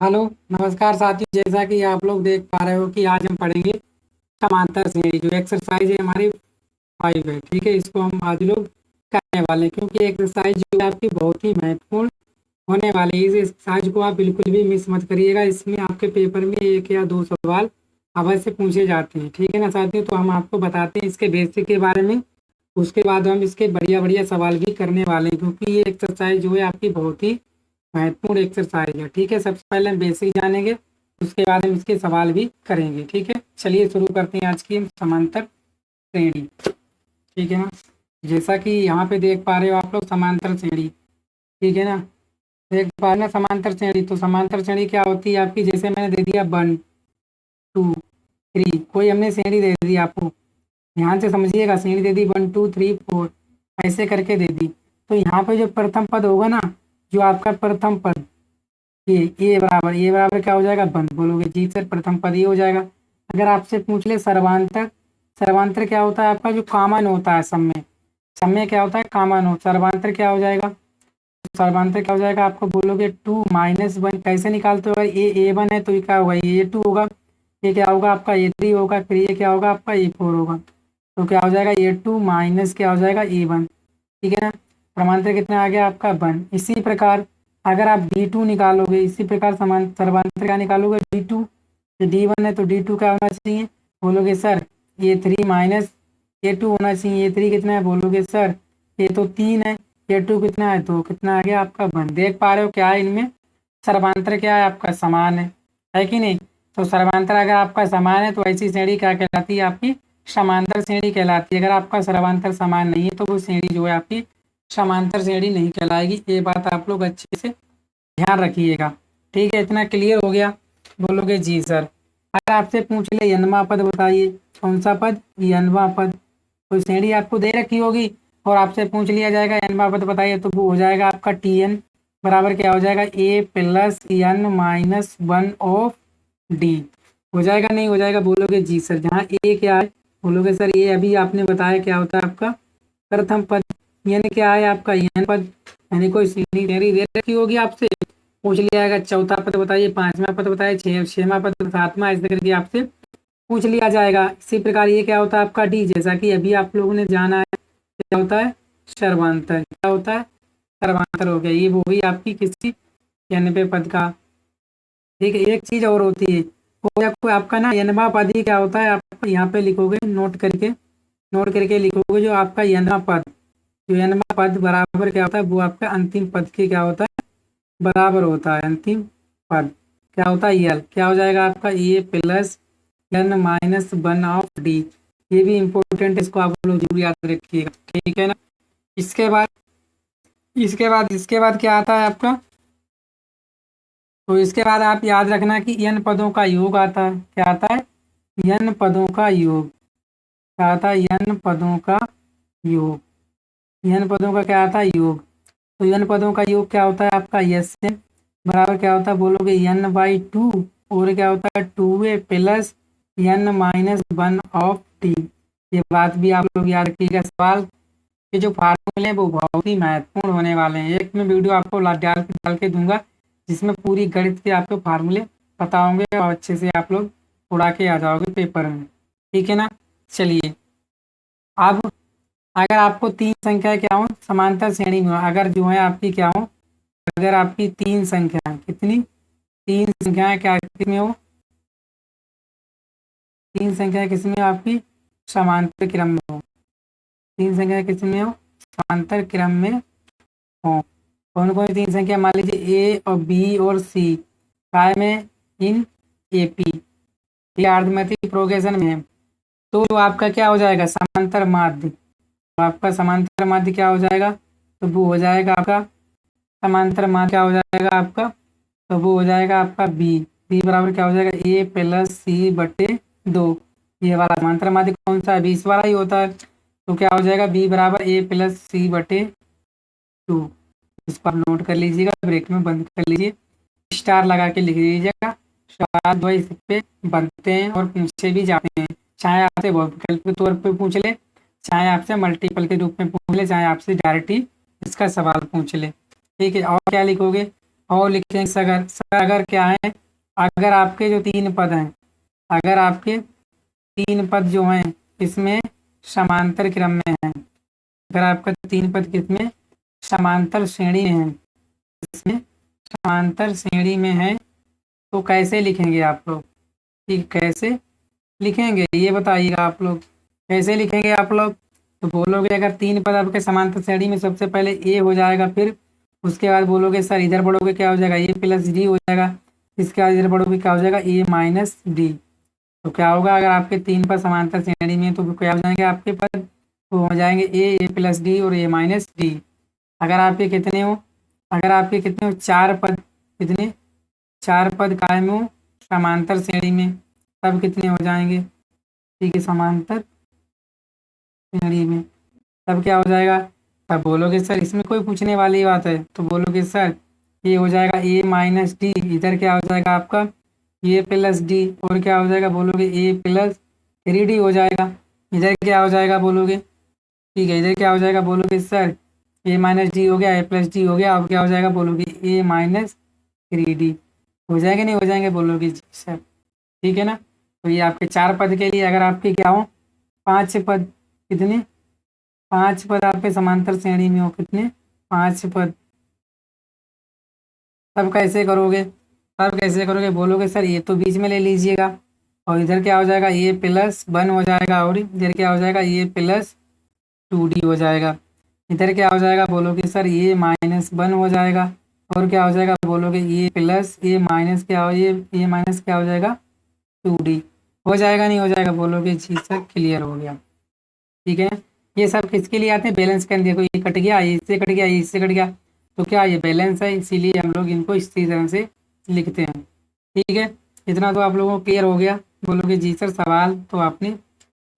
Hello. नमस्कार साथियों, जैसा कि आप लोग देख पा रहे हो कि आज हम पढ़ेंगे समांतर श्रेणी। जो एक्सरसाइज है हमारी 5 है, ठीक है। इसको हम आज लोग करने वाले हैं क्योंकि एक्सरसाइज जो है आपकी बहुत ही महत्वपूर्ण होने वाली है। इस एक्सरसाइज को आप बिल्कुल भी मिस मत करिएगा। इसमें आपके पेपर में 1 या 2 सवाल अवश्य पूछे जाते हैं, ठीक है ना साथियों। तो हम आपको बताते हैं इसके बेसिक के बारे में। उसके बाद हम इसके बढ़िया बढ़िया सवाल भी करने वाले हैं क्योंकि ये एक्सरसाइज जो है आपकी बहुत ही महत्वपूर्ण एक्सरसाइज है, ठीक है। सबसे पहले हम बेसिक जानेंगे, उसके बाद हम इसके सवाल भी करेंगे, ठीक है। चलिए शुरू करते हैं आज की हम समांतर श्रेणी, ठीक है ना। जैसा कि यहाँ पे देख पा रहे हो आप लोग समांतर श्रेणी, ठीक है ना। देख पा रहे हैं ना समांतर श्रेणी। तो समांतर श्रेणी क्या होती है आपकी, जैसे मैंने दे दिया 1 2 3, कोई हमने श्रेणी दे दी आपको, ध्यान से समझिएगा। श्रेणी दे दी 1 2 3 4, ऐसे करके दे दी। तो यहाँ पे जो प्रथम पद होगा ना, जो आपका प्रथम पद ये बराबर क्या हो जाएगा, बंद। बोलोगे जी सर, प्रथम पद ये हो जाएगा। अगर आपसे पूछ ले सर्वांतर, सर्वांतर क्या होता है आपका, जो कॉमन होता है सब में क्या होता है, कॉमन हो। सर्वांतर क्या हो जाएगा, सर्वांतर क्या हो जाएगा आपको, बोलोगे 2 - 1। कैसे निकालते हो, अगर ये A1 है तो ये क्या होगा, ये A2 होगा। ये क्या होगा आपका A3 होगा, फिर ये क्या होगा आपका A4 होगा। तो क्या हो जाएगा A2 माइनस क्या हो जाएगा A1, ठीक है ना। प्रमांतर कितना आ गया आपका 1। इसी प्रकार अगर आप D2 निकालोगे, इसी प्रकार समान सर्वांतर क्या निकालोगे D2। तो D1 है तो D2 क्या होना चाहिए, बोलोगे सर A3 माइनस A2 होना चाहिए। A3 कितना है, बोलोगे सर ये तो 3 है। A2 कितना है, तो कितना आ गया आपका 1। देख पा रहे हो क्या है इनमें, सर्वांतर क्या है आपका समान है कि नहीं। तो सर्वांतर अगर आपका समान है तो ऐसी श्रेणी क्या कहलाती है, आपकी समांतर श्रेणी कहलाती है। अगर आपका सर्वांतर समान नहीं है तो वो श्रेणी जो है आपकी समांतर श्रेणी नहीं कहलाएगी। ये बात आप लोग अच्छे से ध्यान रखिएगा, ठीक है। इतना क्लियर हो गया, बोलोगे जी सर। अगर आपसे पूछ ले यनवा पद बताइए, कौन सा पद, यनवा पद। कोई श्रेणी आपको दे रखी होगी और आपसे पूछ लिया जाएगा यनवा पद बताइए, तो वो हो जाएगा आपका Tn बराबर क्या हो जाएगा, A+n-1/D। हो जाएगा नहीं हो जाएगा, बोलोगे जी सर। जहाँ ए क्या है, बोलोगे सर ये अभी आपने बताया क्या होता है आपका प्रथम पद। यानी क्या है आपका यन पद, यानी कोई श्रेणी दे रखी होगी आपसे, पूछ लिया जाएगा चौथा पद बताइए, पांचवा पद बताइए, छठवां पद, सातवां, ऐसे करके आपसे पूछ लिया जाएगा। इसी प्रकार ये क्या होता है आपका डी, जैसा कि अभी आप लोगों ने जाना है क्या होता है सर्वांतर। क्या होता है, सर्वांतर हो गया। ये वो भी आपकी किसी 90 पद का, ठीक है। एक चीज और होती है, वो आपका ना 90 पद ही क्या होता है, आप यहाँ पे लिखोगे, नोट करके लिखोगे, जो आपका 90 पद, जो 90 पद बराबर क्या होता है, वो आपका अंतिम पद के क्या होता है, बराबर होता है। अंतिम पद क्या होता है, यल क्या हो जाएगा आपका, A+n-1/D। ये भी इम्पोर्टेंट, इसको आप लोग जरूर याद रखिएगा, ठीक है ना। इसके बाद इसके बाद क्या आता है आपका, तो इसके बाद आप याद रखना कि n पदों का योग आता है। क्या आता है, n पदों का योग। क्या आता है, n पदों का योग। n पदों का क्या आता है, योग। तो n पदों का योग क्या होता है आपका, Sn बराबर क्या होता है, बोलोगे n/2, और क्या होता है 2a+n-1/D। ये बात भी आप लोग याद रखिएगा। सवाल के जो फार्मूले हैं वो बहुत ही महत्वपूर्ण होने वाले हैं। एक मैं वीडियो आपको डाल के दूंगा जिसमें पूरी गणित के आपको फार्मूले पता होंगे और अच्छे से आप लोग उड़ा के आ जाओगे पेपर में, ठीक है ना। चलिए, अब अगर आपको 3 संख्या क्या हो समांतर श्रेणी में, अगर जो है आपकी क्या हो, अगर आपकी 3 संख्या, कितनी 3 संख्याएं क्या कितनी हो, 3 संख्या किसमें हो आपकी समांतर क्रम में हो। 3 संख्या किसमें हो, समांतर क्रम में हो। कौन कौन सी 3 संख्या, मान लीजिए ए और बी और सी काय में, इन एपी, ये अर्धमैटिक प्रोग्रेशन में है। तो आपका क्या हो जाएगा, समांतर माध्य। तो आपका समांतर माध्य क्या हो जाएगा, तो वो हो जाएगा आपका समांतर माध्य क्या हो जाएगा आपका, तो वो हो जाएगा आपका बी। बी बराबर क्या हो जाएगा, A+C/2। ये वाला समांतर माध्य कौन सा है, 20 वाला ही होता है। तो क्या हो जाएगा, बी बराबर A+C/2। इसको आप नोट कर लीजिएगा, ब्रेक में बंद कर लीजिए, स्टार लगा के लिख दीजिएगा। सवाल जो इस पे बनते हैं और पूछे भी जाते हैं, चाहे आपसे विकल्प के तौर पे पूछ ले, चाहे आपसे मल्टीपल के रूप में पूछ ले, चाहे आपसे डायरेक्ट ही इसका सवाल पूछ ले, ठीक है। और क्या लिखोगे, और लिखेंगे सगर। सगर क्या है? अगर आपके जो तीन पद हैं, अगर आपके तीन पद जो हैं इसमें समांतर क्रम में हैं, अगर आपका तीन पद किसमें समांतर श्रेणी में है, इसमें समांतर श्रेणी में है, तो कैसे लिखेंगे आप लोग? ठीक, कैसे लिखेंगे ये बताइएगा आप लोग, कैसे लिखेंगे आप लोग? तो बोलोगे अगर तीन पद आपके समांतर श्रेणी में, सबसे पहले ए हो जाएगा, फिर उसके बाद बोलोगे सर इधर बढ़ोगे क्या हो जाएगा, ए प्लस डी हो जाएगा, इसके बाद इधर बढ़ोगे क्या हो जाएगा, ए माइनस डी। तो क्या होगा, अगर आपके तीन पद समांतर श्रेणी में तो क्या हो जाएंगे आपके पद, तो हो जाएंगे ए प्लस डी और ए माइनस डी। अगर आपके कितने हो, अगर आपके कितने हो चार पद, कितने, चार पद कायम हो समांतर श्रेणी में, तब कितने हो जाएंगे, ठीक है, समांतर श्रेणी में, तब क्या हो जाएगा, तब बोलोगे सर इसमें कोई पूछने वाली बात है, तो बोलोगे सर ये हो जाएगा ए माइनस डी, इधर क्या हो जाएगा आपका ए प्लस डी, और क्या हो जाएगा बोलोगे ए प्लस थ्री डी हो जाएगा, इधर क्या हो जाएगा बोलोगे, ठीक है, इधर क्या हो जाएगा बोलोगे सर ए माइनस डी हो गया, ए प्लस डी हो गया, अब क्या हो जाएगा बोलोगे ए माइनस थ्री डी। हो जाएंगे नहीं हो जाएंगे बोलोगे जी सर, ठीक है ना। तो ये आपके चार पद के लिए, अगर आपके क्या हो पांच पद, कितने, पांच पद आपके समांतर श्रेणी में हो, कितने, पांच पद, तब कैसे करोगे, तब कैसे करोगे बोलोगे सर ये तो बीच में ले लीजिएगा, और इधर क्या हो जाएगा ये प्लस वन हो जाएगा, और इधर क्या हो जाएगा ये प्लस टू डी हो जाएगा, इधर क्या हो जाएगा बोलोगे सर ये माइनस वन हो जाएगा, और क्या हो जाएगा बोलोगे ये प्लस ये माइनस क्या हो, ये माइनस क्या हो जाएगा टू डी। हो जाएगा नहीं हो जाएगा बोलोगे जी सर क्लियर हो गया, ठीक है। ये सब किसके लिए आते हैं, बैलेंस करने, देखो ये कट गया, ये इससे कट गया, ये इससे कट गया, तो क्या ये बैलेंस है, इसीलिए हम लोग इनको इसी तरह से लिखते हैं, ठीक है। इतना तो आप लोगों को क्लियर हो गया। बोलोगे जी सर सवाल तो आपने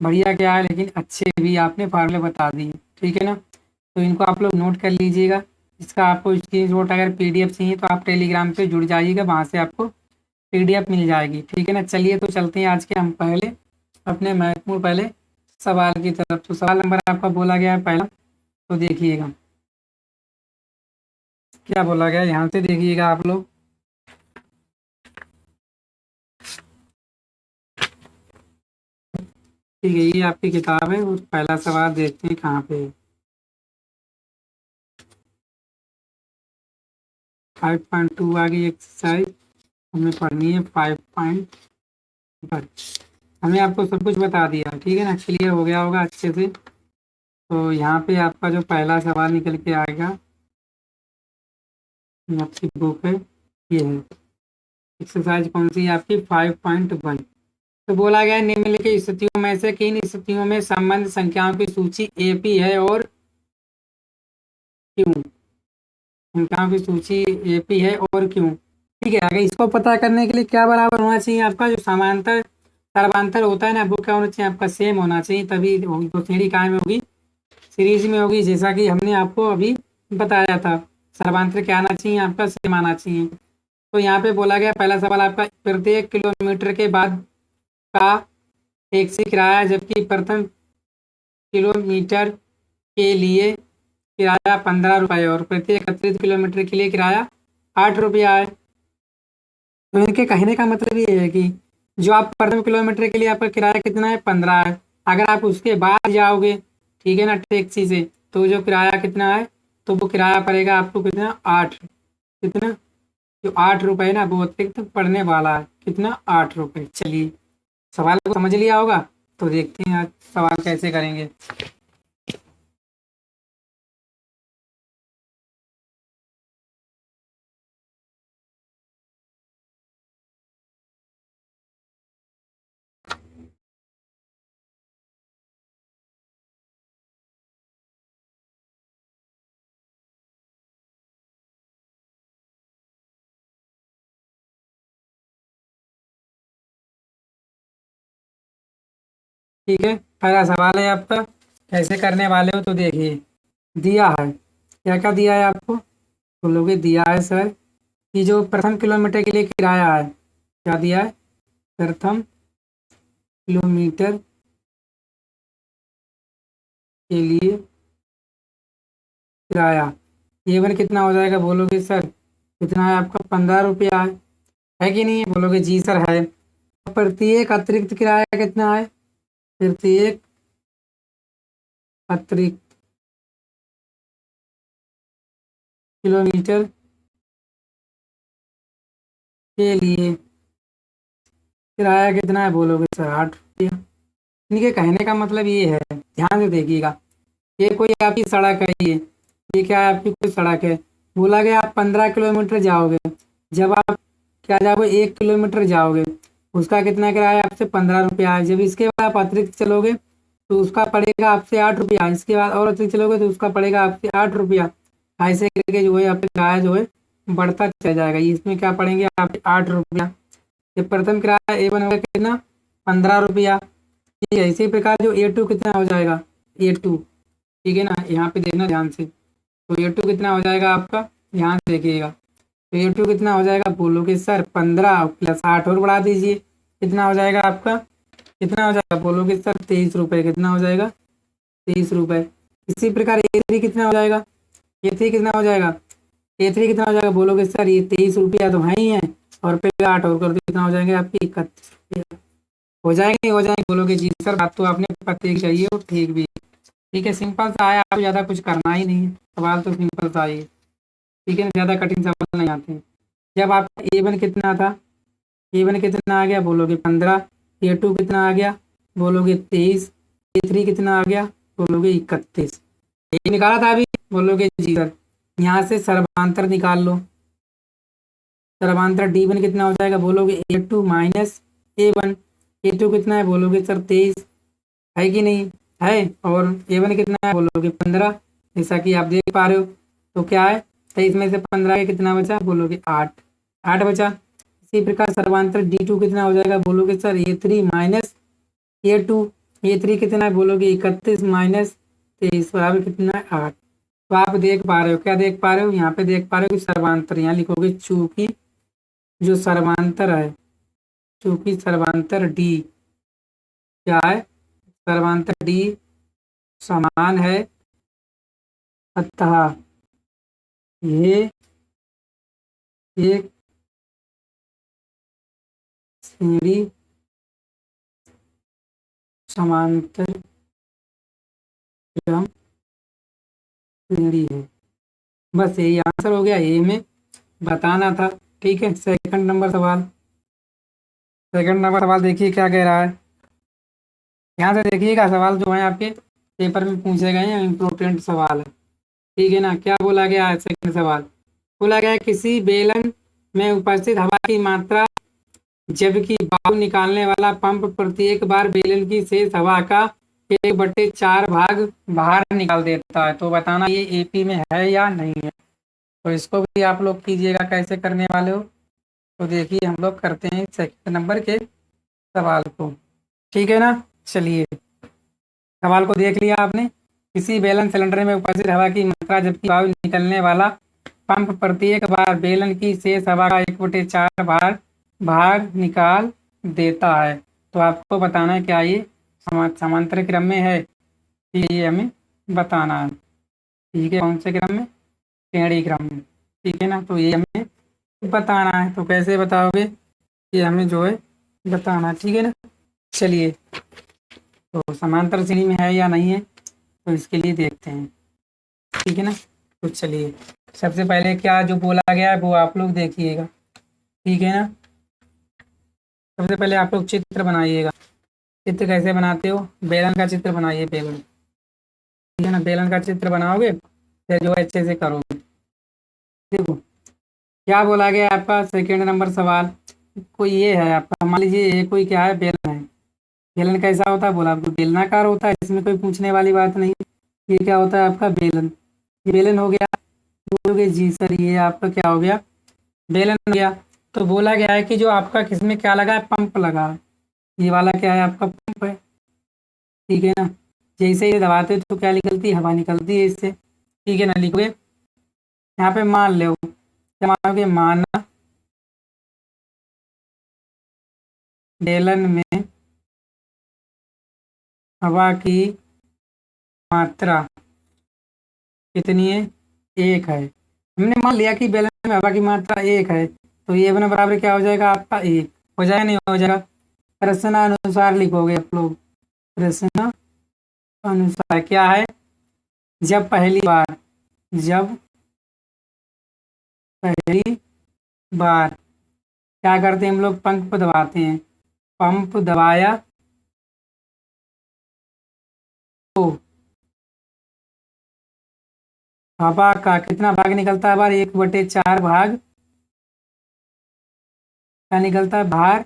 बढ़िया क्या है, लेकिन अच्छे भी आपने फार्मूले बता दिए, ठीक है ना। तो इनको आप लोग नोट कर लीजिएगा। इसका आपको स्क्रीनशॉट अगर पीडीएफ चाहिए तो आप टेलीग्राम पे जुड़ जाइएगा, वहाँ से आपको पीडीएफ मिल जाएगी, ठीक है ना। चलिए तो चलते हैं आज के हम पहले अपने महत्वपूर्ण पहले सवाल की तरफ। तो सवाल नंबर आपका बोला गया है पहला, तो देखिएगा क्या बोला गया है, यहाँ से देखिएगा आप लोग। ठीक है, ये आपकी किताब है और पहला सवाल देखते हैं कहाँ पे है। 5.2 आ गई एक्सरसाइज, हमें पढ़नी है 5.1। हमने आपको सब कुछ बता दिया, ठीक है ना, क्लियर हो गया होगा अच्छे से। तो यहाँ पे आपका जो पहला सवाल निकल के आएगा, ये आपकी बुक है, ये है एक्सरसाइज कौन सी है आपकी 5.1। तो बोला गया है निम्नलिखित स्थितियों में से किन स्थितियों में संबंध संख्याओं की सूची एपी है और क्यों, संख्याओं की सूची एपी है और क्यों, ठीक है। आगे इसको पता करने के लिए क्या बराबर होना चाहिए, आपका जो समांतर सर्वांतर होता है ना, वो क्या होना चाहिए आपका सेम होना चाहिए, तभी तो श्रेणी कायम होगी, सीरीज में होगी, जैसा कि हमने आपको अभी बताया था। सर्वांतर क्या आना चाहिए आपका सेम आना चाहिए। तो यहाँ पे बोला गया पहला सवाल आपका, प्रत्येक किलोमीटर के बाद का टैक्सी किराया, जबकि प्रथम किलोमीटर के लिए किराया 15 रुपये और प्रत्येक अतिरिक्त किलोमीटर के लिए किराया 8 रुपया है। तो इनके कहने का मतलब ये है कि जो आप प्रथम किलोमीटर के लिए आपका किराया कितना है 15 है, अगर आप उसके बाद जाओगे, ठीक है ना, टैक्सी से, तो जो किराया कितना है, तो वो किराया पड़ेगा आपको कितना 8, कितना, जो 8 रुपये ना वो अतिरिक्त पड़ने वाला है, कितना 8 रुपये। चलिए सवाल को समझ लिया होगा, तो देखते हैं आज सवाल कैसे करेंगे। ठीक है, पहला सवाल है आपका, कैसे करने वाले हो तो देखिए। दिया है, क्या क्या दिया है आपको, तो लोगे दिया है सर कि जो प्रथम किलोमीटर के लिए किराया है, क्या दिया है, प्रथम किलोमीटर के लिए किराया, ये वन कितना हो जाएगा बोलोगे सर कितना है आपका 15 रुपया है कि नहीं है? बोलोगे जी सर है। प्रत्येक अतिरिक्त किराया कितना है? प्रत्येक अतिरिक्त किलोमीटर के लिए किराया कितना है? बोलोगे सर 8 रुपया। इनके कहने का मतलब ये है, ध्यान से देखिएगा। ये कोई आपकी सड़क है, ये क्या है? आपकी कोई सड़क है। बोला गया आप 15 किलोमीटर जाओगे। जब आप क्या जाओगे? 1 किलोमीटर जाओगे, उसका कितना किराया आपसे? 15 रुपया है। जब इसके बाद आप अतिरिक्त चलोगे तो उसका पड़ेगा आपसे 8 रुपया। इसके बाद और अतिरिक्त चलोगे तो उसका पड़ेगा आपसे 8 रुपया। ऐसे करके जो है आपका किराया जो है बढ़ता चला जाएगा। इसमें क्या पड़ेंगे आपके? 8 रुपया। ये प्रथम किराया A1 होगा कितना? 15 रुपया। ठीक है, इसी प्रकार जो A2 कितना हो जाएगा? A2, ठीक है ना, यहाँ पे देखना ध्यान से। तो A2 कितना हो जाएगा आपका? ध्यान से देखिएगा। तो A2 कितना हो जाएगा? बोलोगे सर 15 प्लस 8 और बढ़ा दीजिए, कितना हो जाएगा आपका? कितना हो जाएगा? बोलोगे सर 23 रुपये। कितना हो जाएगा? 23 रुपये। इसी प्रकार A3 कितना हो जाएगा? A3 कितना हो जाएगा? A3 कितना हो जाएगा? बोलोगे सर ये 23 रुपया तो है ही है, और फिर 8 और कर दो, कितना हो जाएंगे आपकी? 31 रुपया। हो जाएंगे? हो जाएंगे? बोलोगे जी सर बात तो आपने पते की चाहिए और ठीक भी है। ठीक है, सिंपल सा है, आपको ज़्यादा कुछ करना ही नहीं है, सवाल तो सिंपल सा ही है। ठीक है ना, ज़्यादा कठिन सवाल नहीं आते हैं। जब आपका A1 कितना था? A1 कितना आ गया? बोलोगे 15। A2 कितना आ गया? बोलोगे 23। A3 कितना आ गया? बोलोगे 31। ये निकाला था अभी? बोलोगे जी सर। यहाँ से सर्वांतर निकाल लो। सर्वांतर D1 कितना हो जाएगा? बोलोगे A2 माइनस A1। A2 कितना है? बोलोगे सर 23। है कि नहीं है? और A1 कितना है? बोलोगे 15। जैसा कि आप देख पा रहे हो। तो क्या है? 23 में से 15 के कितना बचा? बोलोगे 8। 8 बचा। इसी प्रकार सर्वांतर D2 कितना हो जाएगा? बोलोगे sir A3 minus A2। A3 कितना है? बोलोगे 31 माइनस 23, बराबर कितना है? 8। तो आप देख पा रहे हो, क्या देख पा रहे हो? यहाँ पे देख पा रहे हो कि सर्वांतर, यहाँ लिखोगे चूंकि जो सर्वांतर है, चूंकि सर्वांतर D क्या है? सर्वांतर D समान है, अतः ये एक श्रेणी समांतर क्रम श्रेणी है। बस यही आंसर हो गया, ये में बताना था। ठीक है, सेकंड नंबर सवाल। सेकंड नंबर सवाल देखिए क्या कह रहा है। यहाँ से देखिएगा, सवाल जो है आपके पेपर में पूछे गए हैं, इम्पोर्टेंट सवाल है। ठीक है ना, क्या बोला गया है? सेकंड सवाल बोला गया है, किसी बेलन में उपस्थित हवा की मात्रा जबकि वायु निकालने वाला पंप प्रत्येक बार बेलन की शेष हवा का 1/4 भाग बाहर निकाल देता है। तो बताना ये AP में है या नहीं है। तो इसको भी आप लोग कीजिएगा, कैसे करने वाले हो। तो देखिए हम लोग करते हैं सेकंड नंबर के सवाल को। ठीक है ना, चलिए सवाल को देख लिया आपने। किसी बेलन सिलेंडर में उपस्थित हवा की मात्रा जबकि वायु निकलने वाला पंप प्रत्येक बार बेलन की शेष हवा का 1/4 भाग बाहर निकाल देता है। तो आपको बताना है क्या ये समांतर क्रम में है, ये हमें बताना है। ठीक है, कौन से क्रम में? श्रेणी क्रम में। ठीक है ना, तो ये हमें बताना है। तो कैसे बताओगे? ये हमें जो है बताना है। ठीक है ना, चलिए तो समांतर श्रेणी में है या नहीं है, तो इसके लिए देखते हैं। ठीक है ना, तो चलिए सबसे पहले क्या जो बोला गया है वो आप लोग देखिएगा। ठीक है ना, सबसे पहले आप लोग चित्र बनाइएगा। चित्र कैसे बनाते हो? बेलन का चित्र बनाइए, बेलन। ठीक है ना, बेलन का चित्र बनाओगे फिर जो है अच्छे से करोगे। देखो क्या बोला गया है आपका सेकेंड नंबर सवाल। कोई ये है आपका, मान लीजिए ये कोई क्या है? बेलन है। बेलन कैसा होता है? बोला आपको बेलनाकार होता है, इसमें कोई पूछने वाली बात नहीं। ये क्या होता है आपका? बेलन। ये बेलन हो गया। बोलोगे जी सर ये आपका क्या हो गया? बेलन हो गया। तो बोला गया है कि जो आपका किसमें क्या लगा है? पंप लगा है। ये वाला क्या है? आपका पंप है। ठीक है ना, जैसे ही दबाते हो तो क्या निकलती है? हवा निकलती है इससे। ठीक है ना, लिखोगे यहाँ पे मान लो, क्या मानोगे? माना बेलन में हवा की मात्रा कितनी है? 1 है। हमने मान लिया कि बैलेंस में हवा की मात्रा 1 है, तो A1 बराबर क्या हो जाएगा आपका 1। हो जाएगा नहीं हो जाएगा? प्रश्न अनुसार लिखोगे आप लोग। प्रश्न अनुसार क्या है? जब पहली बार, जब पहली बार क्या करते हैं हम लोग? पंप दबाते हैं। पंप दबाया तो हवा का कितना भाग निकलता है? बार 1/4 भाग क्या निकलता है? बाहर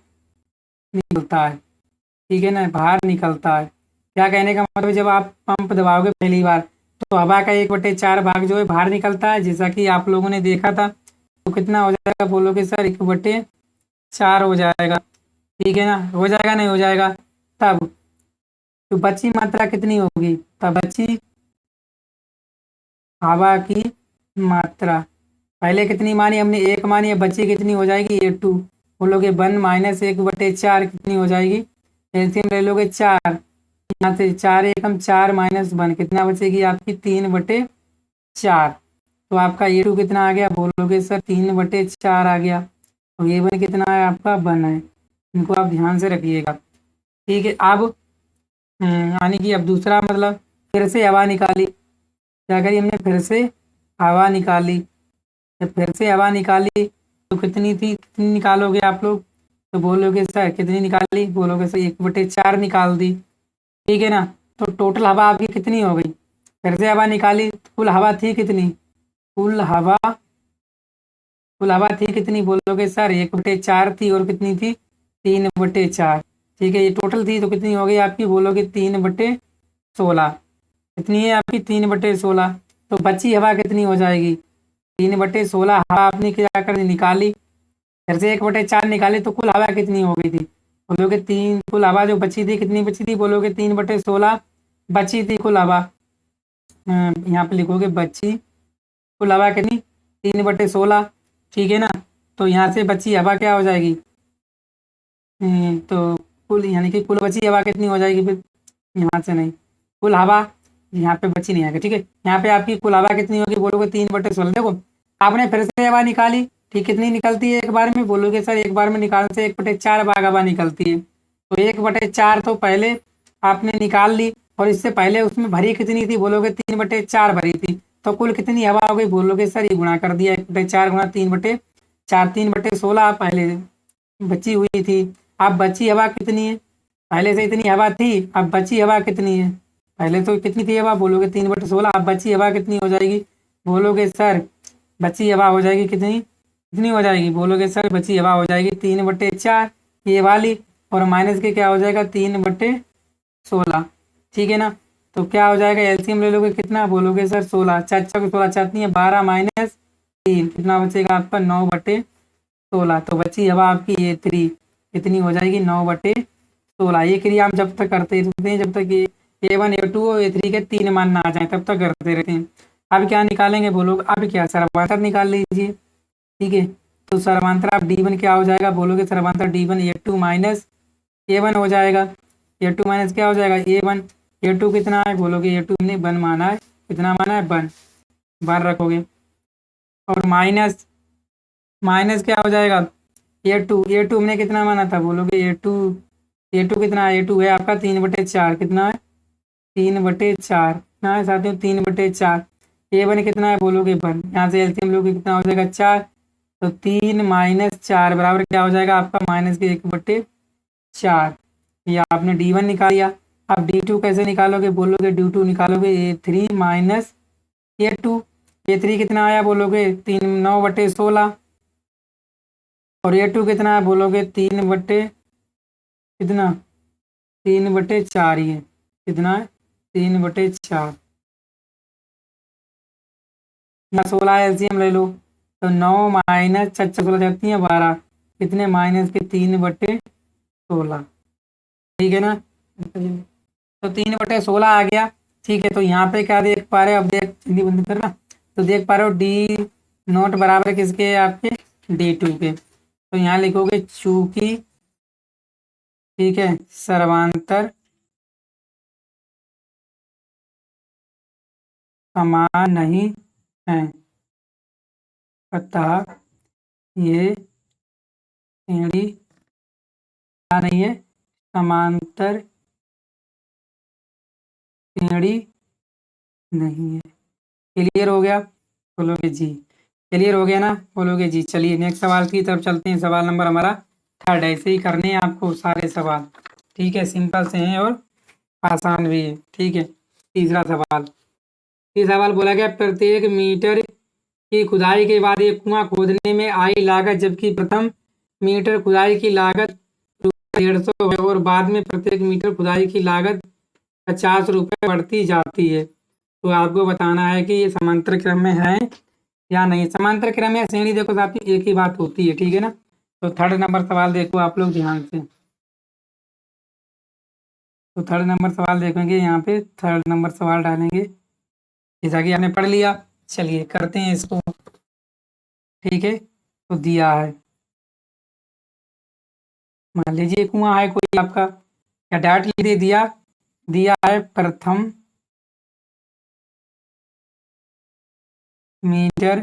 निकलता है। ठीक है ना, बाहर निकलता है। क्या कहने का मतलब, जब आप पंप दबाओगे पहली बार तो हवा का 1/4 भाग जो है बाहर निकलता है, जैसा कि आप लोगों ने देखा था। तो कितना हो जाएगा बोलोगे सर? 1/4 हो जाएगा। ठीक है ना, हो जाएगा नहीं हो जाएगा? तब तो बची मात्रा कितनी होगी? तब बची हवा की मात्रा पहले कितनी मानी हमने? 1 मानी है। बची कितनी हो जाएगी? A2। बोलोगे 1 माइनस 1/4 कितनी हो जाएगी? एलसीएम ले लोगे 4। यहाँ से 4 एकम 4 माइनस 1 कितना बचेगी आपकी? 3/4। तो आपका A2 कितना आ गया? बोलोगे सर 3/4 आ गया। और A1 कितना है आपका? 1 है। इनको आप ध्यान से रखिएगा। ठीक है। अब यानी कि अब दूसरा मतलब, फिर से हवा निकाली। क्या करी हमने? फिर से हवा निकाली। जब फिर से हवा निकाली तो कितनी थी? कितनी निकालोगे आप लोग? तो बोलोगे सर कितनी निकाली? बोलोगे सर 1/4 निकाल दी। ठीक है ना, तो टोटल हवा आपकी कितनी हो गई? फिर से हवा निकाली, कुल हवा थी कितनी? कुल हवा कुल हवा थी कितनी? बोलोगे सर 1/4 थी। और कितनी थी? 3/4। ठीक है, ये टोटल थी तो कितनी हो गई आपकी? बोलोगे 3/16। कितनी है आपकी? 3/16। तो बची हवा कितनी हो जाएगी? 3/16 हवा आपने क्या कर दी? निकाली। फिर से 1/4 निकाली तो कुल हवा कितनी हो गई थी? बोलोगे 3। कुल हवा जो बची थी कितनी बची थी? बोलोगे 3/16 बची थी कुल हवा। यहाँ पे लिखोगे बची कुल हवा कितनी? 3/16। ठीक है ना, तो यहाँ से बची हवा क्या हो जाएगी? तो कुल यानी कि कुल बची हवा कितनी हो जाएगी फिर? यहाँ से नहीं, कुल हवा यहाँ पे बची नहीं आएगी। ठीक है, यहाँ पे आपकी कुल हवा कितनी होगी? बोलोगे 3/16। देखो आपने फिर से हवा निकाली। ठीक, कितनी निकलती है एक बार में? बोलोगे सर एक बार में निकालने से 1/4 भाग हवा निकलती है। तो 1/4 तो पहले आपने निकाल ली, और इससे पहले उसमें भरी कितनी थी? बोलोगे 3/4 भरी थी। तो कुल कितनी हवा हो गई? बोलोगे सर ये गुणा कर दिया, 1/4 गुणा 3/4, 3/16 पहले बची हुई थी। अब बची हवा कितनी है? पहले से इतनी हवा थी, अब बची हवा कितनी है? पहले तो कितनी थी हवा? बोलोगे 3/16। अब बची हवा कितनी हो जाएगी? बोलोगे सर बची हवा हो जाएगी कितनी? कितनी हो जाएगी? बोलोगे सर बची हवा हो जाएगी 3/4 ये वाली, और माइनस के क्या हो जाएगा? 3/16। ठीक है ना, तो क्या हो जाएगा? एलसीएम ले लोगे कितना? बोलोगे सर 16। 4 को 16 चाहती है, 12 माइनस 3 कितना बचेगा आपका? 9/16। तो बची हवा आपकी A3 कितनी हो जाएगी? 9/16। ये क्रिया हम जब तक करते रहते हैं जब तक ये A1 A2 और A3 के 3 मान ना आ जाए तब तक करते रहते हैं। अब क्या निकालेंगे बोलोगे? अब क्या सर्वांतर निकाल लीजिए। ठीक है, तो सर्वांतर आप D1 क्या हो जाएगा? बोलोगे सर्वांतर D1 A2 माइनस A1 हो जाएगा। A2 माइनस क्या हो जाएगा? A1। A2 कितना है? बोलोगे A2 हमने 1 माना है। कितना माना है? 1 बार रखोगे, और माइनस माइनस क्या हो जाएगा? A2 हमने कितना माना था? बोलोगे A2 कितना है? A2 है आपका 3/4। कितना है? 3/4। कितना है साथियों? 3/4। A1 कितना है? बोलोगे 1। यहाँ से एलसीएम लोगे कितना हो जाएगा? 4। तो 3 माइनस 4 बराबर क्या हो जाएगा आपका? माइनस के 1/4। ये आपने D1 निकाल लिया। अब D2 कैसे निकालोगे? बोलोगे D2 निकालोगे A3 माइनस A2। A3 कितना आया? बोलोगे 9/16। और A2 कितना है? बोलोगे 3 बटे कितना? 3/4 ही है। कितना है? 3/4। यहाँ 16 एलसीएम ले लो, तो 9 माइनस 16 जाती है 12। कितने? माइनस के 3/16। ठीक है ना, तो 3/16 आ गया। ठीक है, तो यहाँ पे क्या देख पा रहे हो? अब देख हिंदी बंद करना। तो देख पा रहे हो D0 बराबर किसके है? आपके D2 के। तो यहाँ लिखोगे चूंकि, ठीक है, सर्वांतर समान नहीं है। अतः ये श्रेणी क्या नहीं है, समांतर श्रेणी नहीं है। क्लियर हो गया? बोलोगे जी। क्लियर हो गया ना? बोलोगे जी। चलिए नेक्स्ट सवाल की तरफ चलते हैं। सवाल नंबर हमारा 3 ऐसे ही करने हैं आपको सारे सवाल, ठीक है। सिंपल से हैं और आसान भी है, ठीक है। तीसरा सवाल, ये सवाल बोला गया प्रत्येक मीटर की खुदाई के बाद एक कुआं खोदने में आई लागत, जबकि प्रथम मीटर खुदाई की लागत ₹150 है और बाद में प्रत्येक मीटर खुदाई की लागत ₹50 बढ़ती जाती है। तो आपको बताना है कि ये समांतर क्रम में है या नहीं। समांतर क्रम या श्रेणी देखो साथी एक ही बात होती है, ठीक है ना। तो थर्ड नंबर सवाल देखो आप लोग ध्यान से। तो थर्ड नंबर सवाल देखेंगे, यहाँ पे थर्ड नंबर सवाल डालेंगे जैसा कि आपने पढ़ लिया। चलिए करते हैं इसको, ठीक है। तो दिया है, मान लीजिए कुआं है कोई आपका, या डाट लिख दे दिया, दिया है प्रथम मीटर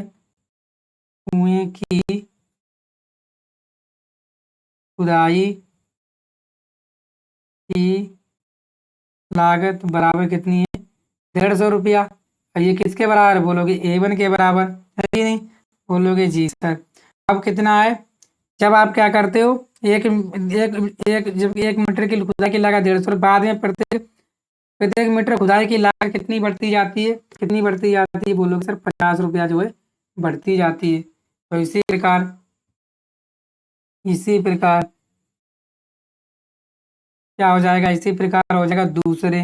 कुएं की खुदाई की लागत बराबर कितनी है, ₹150। और ये किसके बराबर बोलोगे, A1 के बराबर है कि नहीं। बोलोगे जी सर। अब कितना है, जब आप क्या करते हो, एक एक एक जब 1 मीटर की खुदाई की लागत 150, बाद में प्रत्येक प्रत्येक मीटर खुदाई की लागत कितनी बढ़ती जाती है, कितनी बढ़ती जाती है बोलोगे सर, ₹50 जो है बढ़ती जाती है। तो इसी प्रकार क्या हो जाएगा, इसी प्रकार हो जाएगा दूसरे,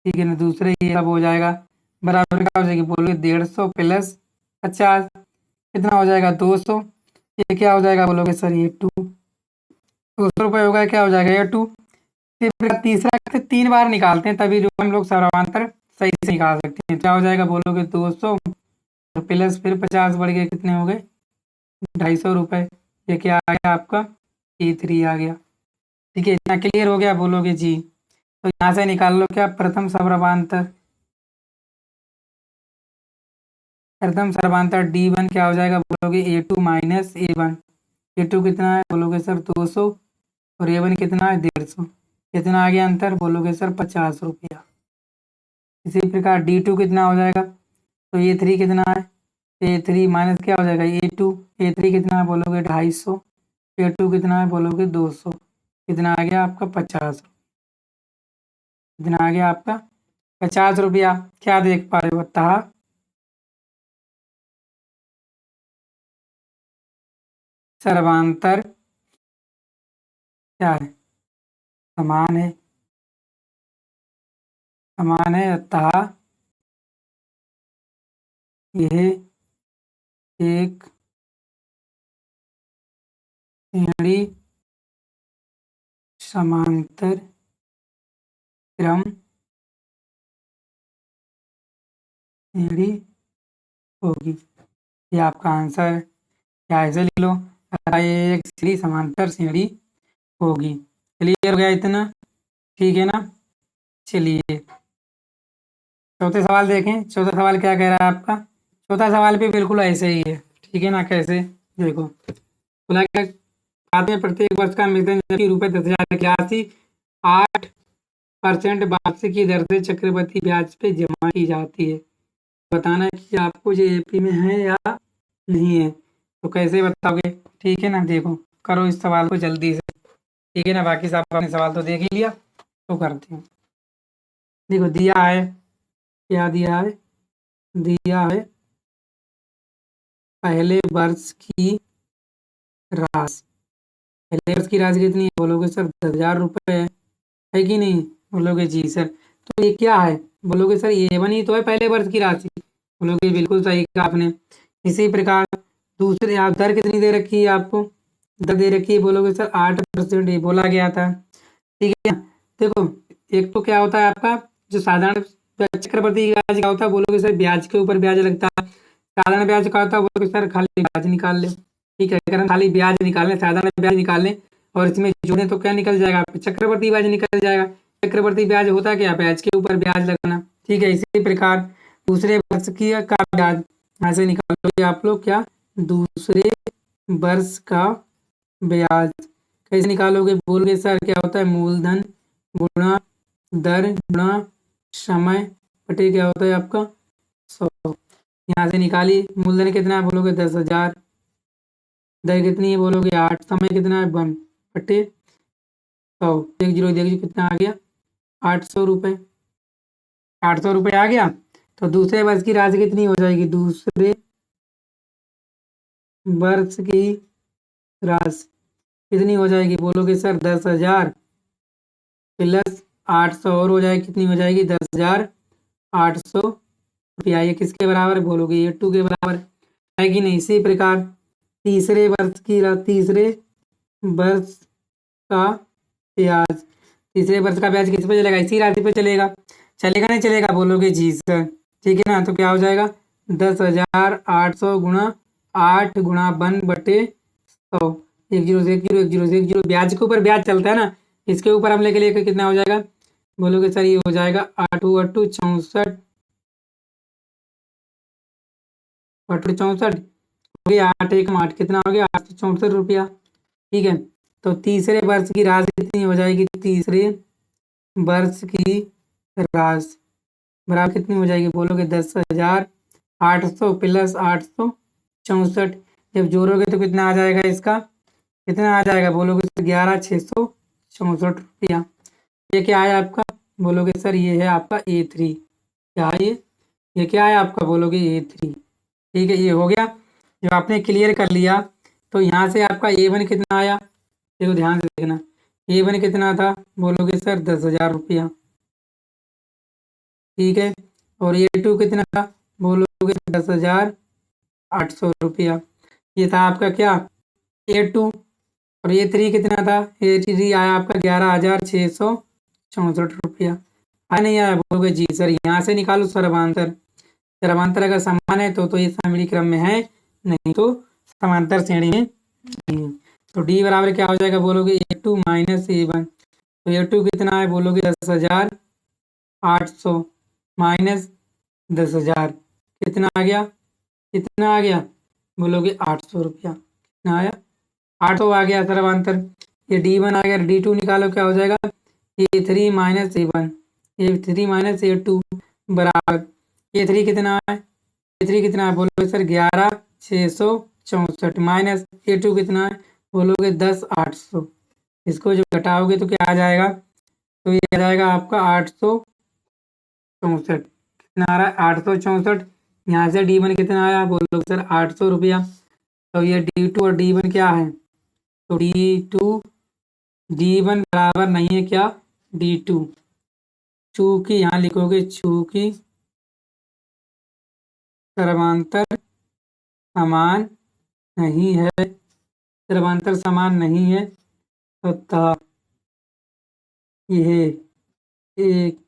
ठीक है ना। दूसरे ये सब हो जाएगा बराबर क्या हो जाएगी, बोलोगे 150 प्लस 50 कितना हो जाएगा, 200। ये क्या हो जाएगा बोलोगे सर, ये 200 रुपये होगा, क्या हो जाएगा ये 2। फिर तीसरा से 3 बार निकालते हैं तभी जो हम लोग समांतर सही से निकाल सकते हैं। क्या हो जाएगा बोलोगे 200 प्लस फिर 50 बढ़ गए, कितने हो गए, ₹250। ये क्या आ गया आपका, E3 आ गया, ठीक है। इतना क्लियर हो गया, बोलोगे जी। तो यहाँ से निकाल लो क्या, प्रथम सर्वांतर D1 क्या हो जाएगा बोलोगे, A2 माइनस A1। A2 कितना है बोलोगे सर 200, और A1 कितना है 150। कितना आ गया अंतर बोलोगे सर, ₹50। इसी प्रकार D2 कितना हो जाएगा, तो A3 कितना है, A3 माइनस क्या हो जाएगा A2। A3 कितना है बोलोगे 250, A2 कितना है बोलोगे 200। कितना आ गया आपका 50। कितना आ गया आपका ₹50। क्या देख पा रहे हो, अतः सर्वांतर क्या है, समान है, समान है। अतः यह एक श्रेणी समांतर क्रम श्रेणी होगी। ये आपका आंसर है, या ऐसे लिख लो, अतः ये एक श्रेणी समांतर श्रेणी होगी। क्लियर हो गया इतना, ठीक है ना। चलिए चौथे सवाल देखें। चौथा सवाल क्या कह रहा है आपका, चौथा सवाल भी बिल्कुल ऐसे ही है, ठीक है ना। कैसे देखो, बोला क्या, खाते में प्रत्येक वर्ष का वेतन जबकि ₹10,000 की राशि 8% वार्षिक की दर से चक्रवृद्धि ब्याज पे जमा की जाती है। बताना है कि आपको ये AP में है या नहीं है। तो कैसे बताओगे, ठीक है ना। देखो करो इस सवाल को जल्दी से, ठीक है ना। बाकी सब आपने सवाल तो देख ही लिया, तो करते हैं। देखो दिया है, क्या दिया है, दिया है पहले वर्ष की राशि। पहले वर्ष की राशि कितनी है बोलोगे सर, ₹10,000 है कि नहीं। बोलोगे जी सर। तो ये क्या है बोलोगे सर, A1 ही तो है पहले वर्ष की राशि। बोलोगे बिल्कुल सही कहा आपने। इसी प्रकार दूसरे आप दर कितनी दे रखी है आपको, दर दे रखी है बोलोगे सर 8% ये बोला गया था, ठीक है। देखो एक तो क्या होता है आपका जो साधारण चक्रवृद्धि ब्याज क्या होता है बोलोगे सर, ब्याज के ऊपर ब्याज लगता है। साधारण ब्याज का होता है बोलोगे सर, खाली ब्याज निकाल ले, ठीक है। अगर हम खाली ब्याज निकालें, साधारण ब्याज निकालें और इसमें जोड़ें तो क्या निकल जाएगा, चक्रवृद्धि ब्याज निकल जाएगा। चक्रवृद्धि ब्याज होता क्या, ब्याज के ऊपर ब्याज लगाना, ठीक है। इसी प्रकार दूसरे वर्ष की का ब्याज यहाँ से निकालोगे आप लोग क्या, दूसरे वर्ष का ब्याज। कैसे निकालोगे बोलोगे सर, क्या होता है मूलधन गुणा दर गुणा समय बटे क्या होता है आपका 100। यहाँ से निकाली, मूलधन कितना है बोलोगे 10,000, दर कितनी है बोलोगे 8, समय कितना है 1 बटे 100, एक जीरो कितना आ गया 800 रुपये। 800 रुपये आ गया। तो दूसरे वर्ष की राशि कितनी हो जाएगी, दूसरे वर्ष की राशि कितनी हो जाएगी बोलोगे सर 10,000 प्लस 800 और हो जाएगी, कितनी हो जाएगी 10,800 रुपया। ये किसके बराबर बोलोगे, ये 2 के बराबर है कि नहीं। इसी प्रकार तीसरे वर्ष का ब्याज, तीसरे वर्ष का ब्याज किस पे चलेगा, इसी राशि पे चलेगा। चलेगा नहीं चलेगा बोलोगे जी सर, ठीक है ना। तो क्या हो जाएगा 10,800 गुणा 8 गुणा 1 बटे 100, एक जीरो से एक जीरो, एक जीरो से एक जीरो, ब्याज के ऊपर ब्याज चलता है ना, इसके ऊपर हम लेके लेकर कितना हो जाएगा बोलोगे सर, ये हो जाएगा 8 8 64, 64 हो गया, 8 1 8 कितना हो गया 864 रुपया। ठीक है, तो तीसरे वर्ष की राशि कितनी हो जाएगी, तीसरे वर्ष की राशि बराबर कितनी हो जाएगी बोलोगे 10,800 प्लस 864, जब जोड़ोगे तो कितना आ जाएगा, इसका कितना आ जाएगा बोलोगे 11,664 रुपया। ये क्या है आपका बोलोगे सर, ये है आपका A3। क्या है ये क्या है आपका बोलोगे A3। ठीक है, ये हो गया। जब आपने क्लियर कर लिया तो यहाँ से आपका A1 कितना आया, देखो ध्यान से देखना, A1 कितना था बोलोगे सर 10,000 रुपया। ठीक है, और A2 कितना था बोलोगे 10,800 रुपया। ये था आपका क्या A2। और A3 कितना था, A3 आया आपका 11,664 रुपया। आया नहीं आया बोलोगे जी सर। यहाँ से निकालो सर्वांतर, सर्वांतर अगर समान है तो ये श्रेणी क्रम में है, नहीं तो समांतर श्रेणी में नहीं है। तो D बराबर क्या हो जाएगा बोलोगे A2 माइनस A1। तो A2 कितना है बोलोगे 10,800 माइनस 10,000 कितना आ गया, कितना आ गया बोलोगे 800 रुपया। कितना आया 800 आ गया सर्वांतर। ये D1 आ गया, D2 निकालो क्या हो जाएगा A3 minus A1, A3 minus A2 बराबर A3 कितना है, A3 कितना है बोलोगे सर 11,664 माइनस A2 कितना है बोलोगे 10,800। इसको जो घटाओगे तो क्या आ जाएगा, तो ये आ जाएगा आपका 864। कितना आ रहा है 864। यहाँ से D1 कितना आया बोलोगे सर 800 रुपया। तो ये D2 और D1 क्या है, तो D2 D1 बराबर नहीं है क्या D2, चूंकि यहाँ लिखोगे चूंकि सर्वांतर समान नहीं है, सर्वांतर समान नहीं है तथा यह एक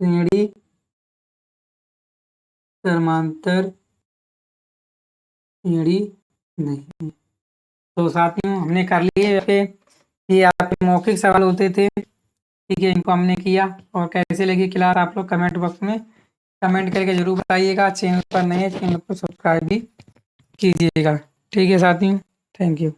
श्रेणी समांतर श्रेणी नहीं है। तो साथियों हमने कर लिए, ये आपके मौखिक सवाल होते थे। ठीक है, इनको हमने किया। और कैसे लगी क्लास आप लोग कमेंट बॉक्स में कमेंट करके जरूर बताइएगा। चैनल पर नए चैनल को सब्सक्राइब भी कीजिएगा। ठीक है साथियों, थैंक यू।